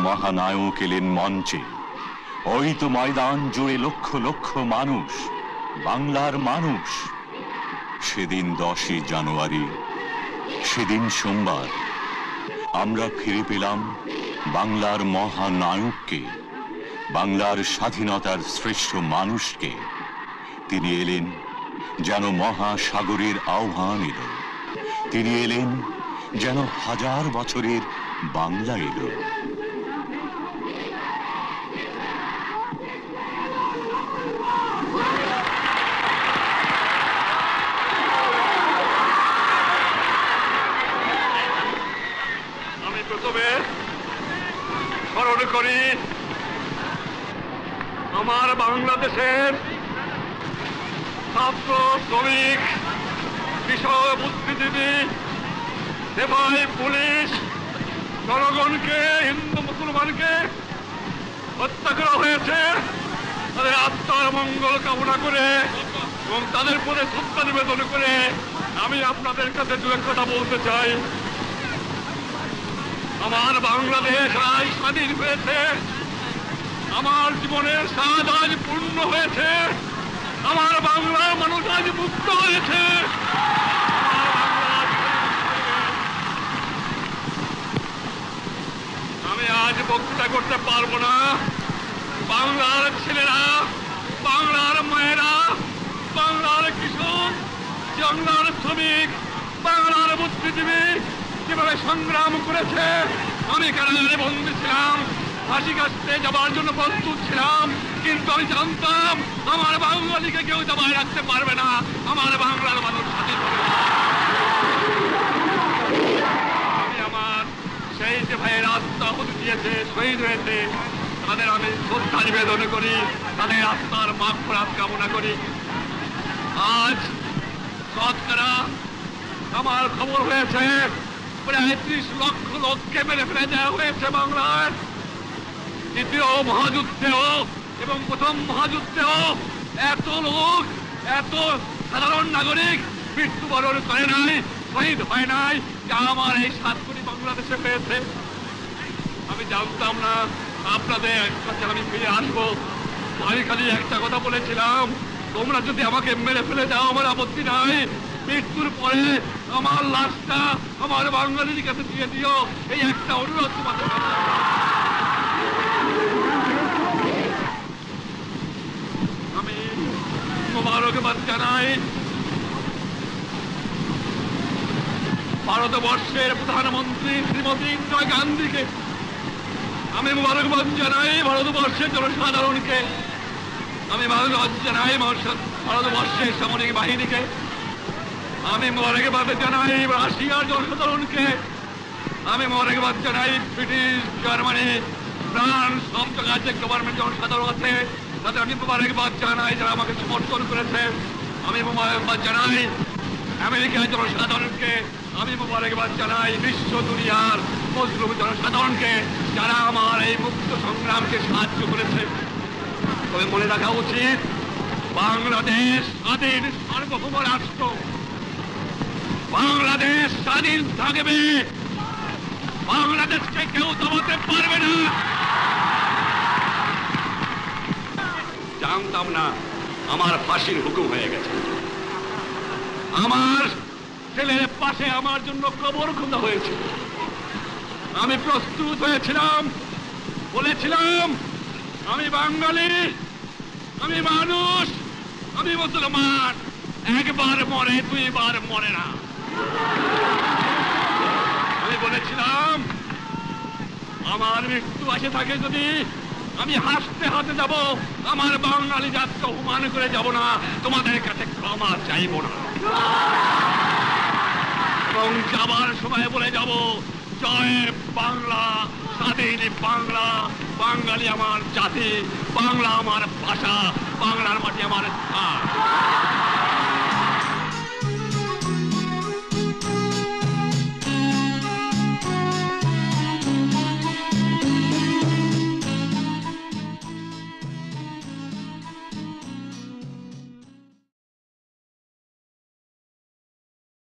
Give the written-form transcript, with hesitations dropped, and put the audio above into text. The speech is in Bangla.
মহানায়ক এলেন মঞ্চে। ওই তো ময়দান জুড়ে লক্ষ লক্ষ মানুষ, বাংলার মানুষ। সেদিন 10ই জানুয়ারি, সেদিন সোমবার, আমরা ফিরে পেলাম বাংলার মহানায়ককে, বাংলার স্বাধীনতার শ্রেষ্ঠ মানুষকে। তিনি এলেন যেন মহাসাগরের আহ্বান এলো, তিনি এলেন যেন হাজার বছরের বাংলা এলো। স্মরণ করি আমার বাংলাদেশের ছাত্র, শ্রমিক, কৃষক, বুদ্ধিজীবী, সিপাহী, পুলিশ, জনগণকে, হিন্দু মুসলমানকে হত্যা করা হয়েছে। তাদের আত্মার মঙ্গল কামনা করে এবং তাদের প্রতি শ্রদ্ধা নিবেদন করে আমি আপনাদের কাছে দু এক কথা বলতে চাই। আমার বাংলাদেশ আজ স্বাধীন হয়েছে, আমার জীবনের স্বাদ আজ পূর্ণ হয়েছে, আমার বাংলার মানুষ আজ মুক্ত হয়েছে। আমি আজ বক্তৃতা করতে পারবো না। বাংলার ছেলেরা, বাংলার মায়েরা, বাংলার কৃষক, বাংলার শ্রমিক, বাংলার বুদ্ধিজীবী কিভাবে সংগ্রাম করেছে। আমি কারাগারে বন্দী ছিলাম, ফাঁসি কাটতে যাবার জন্য প্রস্তুত ছিলাম, কিন্তু আমি জানতাম আমার বাঙালিকে কেউ দাবায় রাখতে পারবে না, আমার বাংলার মানুষ স্বাধীন হবে। আমি আমার সেই যে ভাইয়ের আত্মা আহুতি দিয়েছে, শহীদ হয়েছে, তাদের আমি শ্রদ্ধা নিবেদন করি, তাদের আত্মার মাগফিরাত কামনা করি। আজ শতকরা আমার খবর হয়েছে প্রায় 30 লক্ষ লোককে মেরে ফেলে দেওয়া হয়েছে বাংলার। দ্বিতীয় মহাযুদ্ধেও এবং প্রথম মহাযুদ্ধেও এত লোক, এত সাধারণ নাগরিক মৃত্যুবরণ করে নাই, শহীদ হয় নাই, যা আমার এই 7 কোটি বাংলাদেশে হয়েছে। আমি জানতাম না আপনাদের কাছে আমি ফিরে আসবো। আমি খালি একটা কথা বলেছিলাম, তোমরা যদি আমাকে মেরে ফেলে দাও আমার আপত্তি নাই, মৃত্যুর পরে আমার লাশটা আমার বাঙালির কাছে দিয়ে দিও, এই একটা অনুরোধ তোমাদের। আমি মোবারকবাদ জানাই ভারতবর্ষের প্রধানমন্ত্রী শ্রীমতী ইন্দিরা গান্ধীকে, আমি মোবারকবাদ জানাই ভারতবর্ষের জনসাধারণকে, আমি মোবারকবাদ জানাই ভারতবর্ষের সামরিক বাহিনীকে, আমি মোবারকবাদ জানাই রাশিয়ার জনসাধারণকে, আমি মোবারকবাদ জানাই ব্রিটিশ, জার্মানি, ফ্রান্স, সব জায়গায় যে গভর্নমেন্ট জনসাধারণ আছে তাদের আমি মোবারকবাদ জানাই যারা আমাকে সমর্থন করেছে। আমি মোবারকবাদ জানাই আমেরিকার জনসাধারণকে, আমি মোবারকবাদ জানাই বিশ্ব দুনিয়ার মুসলিম জনসাধারণকে যারা আমার এই মুক্ত সংগ্রামকে সাহায্য করেছে। তবে মনে রাখা উচিত, বাংলাদেশ স্বাধীন সার্বভৌম রাষ্ট্র, বাংলাদেশ স্বাধীন থাকবে, বাংলাদেশকে কেউ দমাতে পারবে না। জানতাম না আমার ফাঁসির হুকুম হয়ে গেছে, আমার ছেলের পাশে আমার জন্য কবর খোঁজা হয়েছে। আমি প্রস্তুত হয়েছিলাম, বলেছিলাম আমি বাঙালি, আমি মানুষ, আমি মুসলমান, একবার মরে 2 বার মরে না। বলেছিলাম আমার মৃত্যু আসে থাকে যদি আমি হাসতে হাতে যাব, আমার বাঙালি জাতকে অপমান করে যাব না, তোমাদের কাছে ক্ষমা চাইব না। এবং যাবার সময় বলে যাব, জয় বাংলা, স্বাধীন বাংলা, বাঙালি আমার জাতি, বাংলা আমার ভাষা, বাংলার মাটি আমার স্থান।